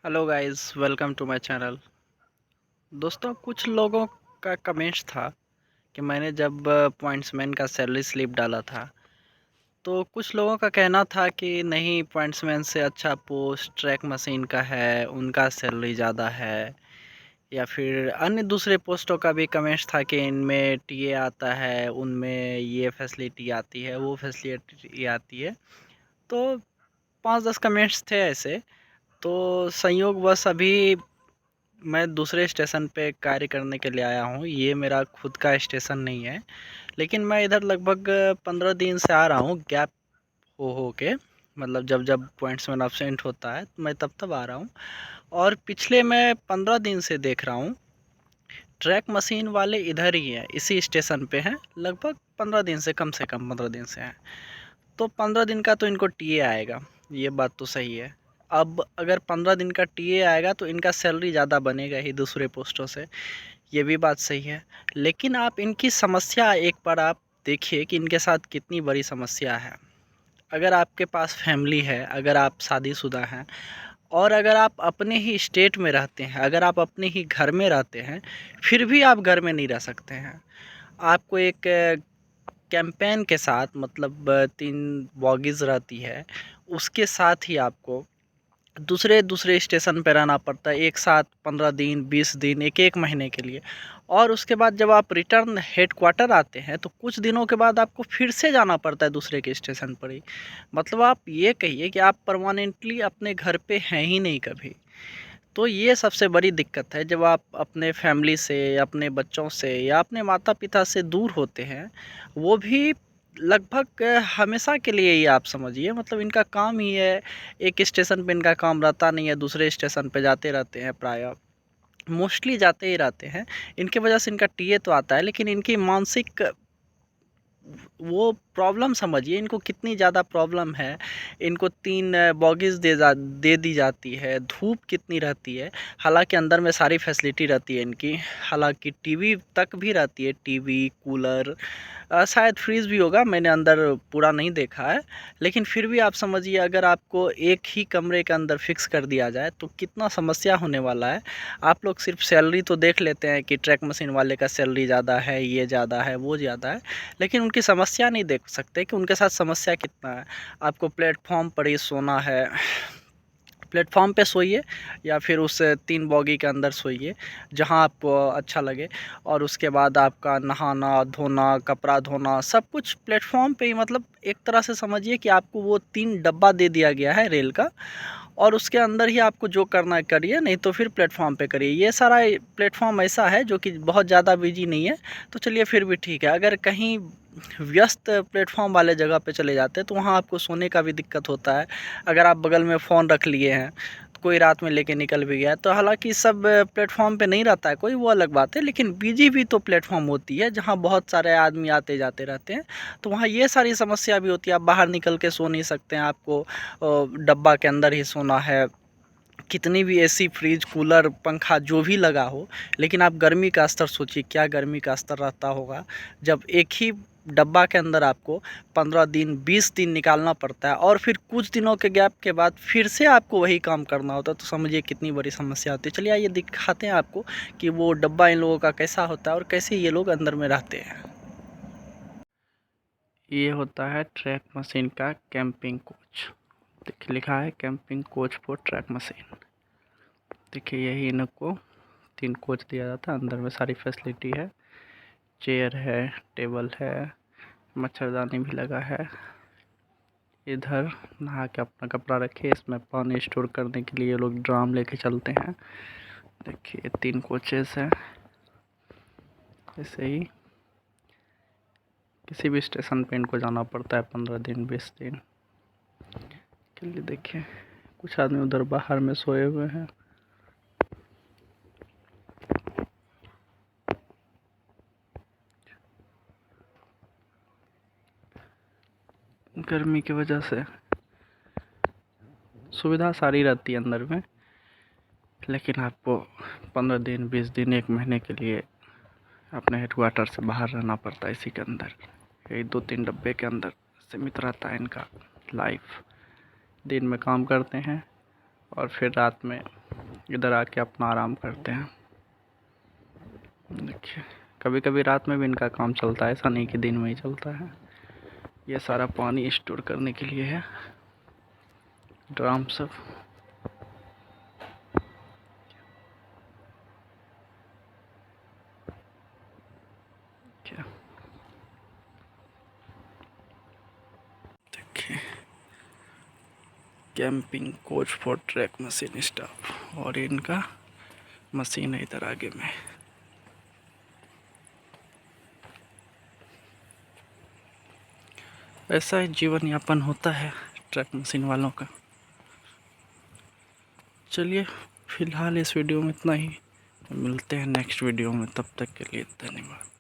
Hello guys, welcome to my channel. दोस्तों, कुछ लोगों का कमेंट्स था कि मैंने जब पॉइंट्समैन का सैलरी स्लिप डाला था, तो कुछ लोगों का कहना था कि नहीं, पॉइंट्समैन से अच्छा पोस्ट ट्रैक मशीन का है, उनका सैलरी ज़्यादा है। या फिर अन्य दूसरे पोस्टों का भी कमेंट्स था कि इनमें टीए आता है, उनमें ये फैसिलिटी आती है, वो फैसिलिटी आती है। तो 5-10 कमेंट्स थे ऐसे। तो संयोगवश अभी मैं दूसरे स्टेशन पे कार्य करने के लिए आया हूँ। ये मेरा खुद का स्टेशन नहीं है, लेकिन मैं इधर लगभग 15 दिन से आ रहा हूँ, गैप हो के। मतलब जब जब पॉइंट्समैन एब्सेंट होता है तो मैं तब तब आ रहा हूँ। और पिछले मैं 15 दिन से देख रहा हूँ, ट्रैक मशीन वाले इधर ही हैं, इसी स्टेशन पे हैं। लगभग 15 दिन से, कम से कम 15 दिन से हैं। तो 15 दिन का तो इनको टीए आएगा, ये बात तो सही है। अब अगर 15 दिन का टीए आएगा तो इनका सैलरी ज़्यादा बनेगा ही दूसरे पोस्टों से, ये भी बात सही है। लेकिन आप इनकी समस्या एक बार आप देखिए कि इनके साथ कितनी बड़ी समस्या है। अगर आपके पास फैमिली है, अगर आप शादीशुदा हैं, और अगर आप अपने ही स्टेट में रहते हैं, अगर आप अपने ही घर में रहते हैं, फिर भी आप घर में नहीं रह सकते हैं। आपको एक कैंपेन के साथ, मतलब 3 बॉगीज़ रहती है, उसके साथ ही आपको दूसरे दूसरे स्टेशन पे रहना पड़ता है, एक साथ 15 दिन, 20 दिन, एक एक महीने के लिए। और उसके बाद जब आप रिटर्न हेडक्वार्टर आते हैं तो कुछ दिनों के बाद आपको फिर से जाना पड़ता है दूसरे के स्टेशन पर ही। मतलब आप ये कहिए कि आप परमानेंटली अपने घर पे हैं ही नहीं कभी। तो ये सबसे बड़ी दिक्कत है, जब आप अपने फैमिली से, अपने बच्चों से या अपने माता पिता से दूर होते हैं, वो भी लगभग हमेशा के लिए ही आप समझिए। मतलब इनका काम ही है, एक स्टेशन पे इनका काम रहता नहीं है, दूसरे स्टेशन पे जाते रहते हैं, प्रायः मोस्टली जाते ही रहते हैं। इनकी वजह से इनका टीए तो आता है, लेकिन इनकी मानसिक वो प्रॉब्लम समझिए, इनको कितनी ज़्यादा प्रॉब्लम है। इनको 3 बॉगीज़ दे दी जाती है, धूप कितनी रहती है। हालांकि अंदर में सारी फैसिलिटी रहती है इनकी, हालांकि टीवी तक भी रहती है, टीवी, कूलर, शायद फ्रीज़ भी होगा, मैंने अंदर पूरा नहीं देखा है। लेकिन फिर भी आप समझिए, अगर आपको एक ही कमरे के अंदर फिक्स कर दिया जाए तो कितना समस्या होने वाला है। आप लोग सिर्फ सैलरी तो देख लेते हैं कि ट्रैक मशीन वाले का सैलरी ज़्यादा है, ये ज़्यादा है, वो ज़्यादा है, लेकिन उनकी समस्या नहीं देख सकते कि उनके साथ समस्या कितना है। आपको प्लेटफॉर्म पर ही सोना है, प्लेटफॉर्म पे सोइए या फिर उस 3 बॉगी के अंदर सोइए, जहां आपको अच्छा लगे। और उसके बाद आपका नहाना धोना, कपड़ा धोना, सब कुछ प्लेटफॉर्म पे ही। मतलब एक तरह से समझिए कि आपको वो 3 डब्बा दे दिया गया है रेल का, और उसके अंदर ही आपको जो करना है करिए, नहीं तो फिर प्लेटफॉर्म पे करिए। ये सारा प्लेटफॉर्म ऐसा है जो कि बहुत ज़्यादा बिजी नहीं है, तो चलिए फिर भी ठीक है। अगर कहीं व्यस्त प्लेटफॉर्म वाले जगह पे चले जाते हैं तो वहाँ आपको सोने का भी दिक्कत होता है। अगर आप बगल में फ़ोन रख लिए हैं, तो कोई रात में लेके निकल भी गया, तो हालांकि सब प्लेटफॉर्म पे नहीं रहता है कोई, वो अलग बात है, लेकिन बिजी भी तो प्लेटफॉर्म होती है जहाँ बहुत सारे आदमी आते जाते रहते हैं। तो वहाँ ये सारी समस्या भी होती है, आप बाहर निकल के सो नहीं सकते हैं, आपको डब्बा के अंदर ही सोना है। कितनी भी एसी, फ्रिज, कूलर, पंखा जो भी लगा हो, लेकिन आप गर्मी का स्तर सोचिए, क्या गर्मी का स्तर रहता होगा जब एक ही डब्बा के अंदर आपको 15 दिन, 20 दिन निकालना पड़ता है, और फिर कुछ दिनों के गैप के बाद फिर से आपको वही काम करना होता है। तो समझिए कितनी बड़ी समस्या होती है। चलिए आइए दिखाते हैं आपको कि वो डब्बा इन लोगों का कैसा होता है और कैसे ये लोग अंदर में रहते हैं। ये होता है ट्रैक मशीन का कैंपिंग कोच। देखिए, लिखा है camping coach for track machine. देखिए, यही इनको 3 कोच दिया जाता है। अंदर में सारी फैसिलिटी है, चेयर है, टेबल है, मच्छरदानी भी लगा है। इधर नहा के अपना कपड़ा रखे, इसमें पानी स्टोर करने के लिए ये लोग ड्राम लेके चलते हैं। देखिए, 3 कोचेस हैं। ऐसे ही किसी भी स्टेशन पे इनको जाना पड़ता है 15 दिन, 20 दिन के लिए। देखिए, कुछ आदमी उधर बाहर में सोए हुए हैं। गर्मी की वजह से सुविधा सारी रहती है अंदर में, लेकिन आपको 15 दिन, 20 दिन, 1 महीने के लिए अपने हेडक्वार्टर से बाहर रहना पड़ता है इसी के अंदर। यही 2-3 डब्बे के अंदर सीमित रहता है इनका लाइफ। दिन में काम करते हैं और फिर रात में इधर आके अपना आराम करते हैं। देखिए कभी कभी रात में भी इनका काम चलता है, ऐसा नहीं कि दिन में ही चलता है। ये सारा पानी स्टोर करने के लिए है, ड्राम सब। देखिए camping coach for track machine staff, और इनका मशीन है इधर आगे में। ऐसा ही जीवन यापन होता है ट्रक मशीन वालों का। चलिए फिलहाल इस वीडियो में इतना ही, मिलते हैं नेक्स्ट वीडियो में, तब तक के लिए धन्यवाद।